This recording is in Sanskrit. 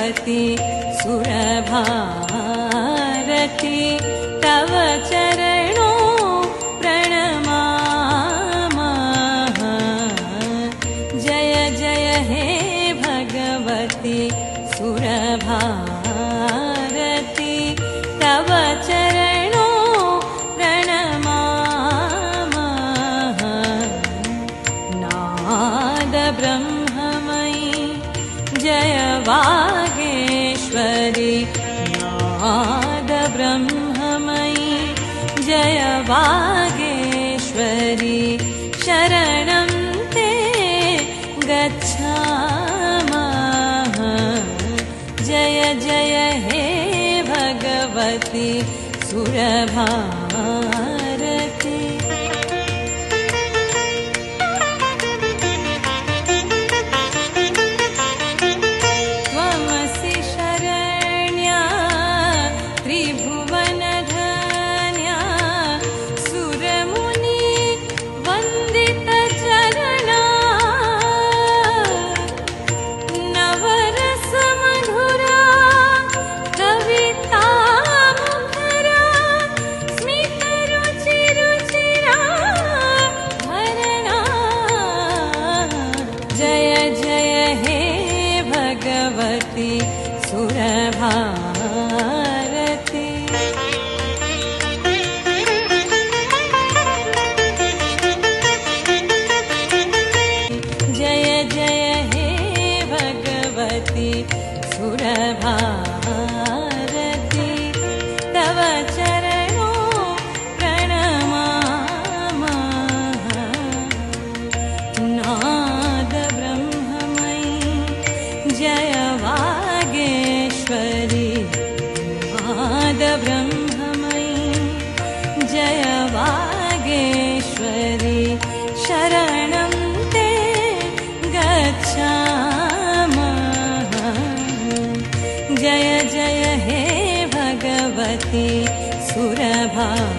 भगवति सुरभारती तव चरणों प्रणमामः। जय जय हे भगवति सुरभारती तव चरणों प्रणमामः। नाद ब्रह्ममयी जय वागेश्वरी, नाद ब्रह्ममयी जय वागेश्वरी, शरणं ते गच्छामः। जय जय हे भगवति सुरभारती। त्वमसि शरण्या त्रिभुवनधन्या, सुरमुनि वन्दितचरणा, नवरसमधुरा कवितामुखरा, स्मितरुचिरुचिरा भरणा। जय जय हे भगवति सुरभारती। जय जय हे भगवति सुरभारती तव चरणों प्रणमामः। नाद ब्रह्ममयी जय वागेश्वरी, नाद ब्रह्ममयी जय वागेश्वरी, शरणं ते गच्छामः। जय जय हे भगवति सुरभारती।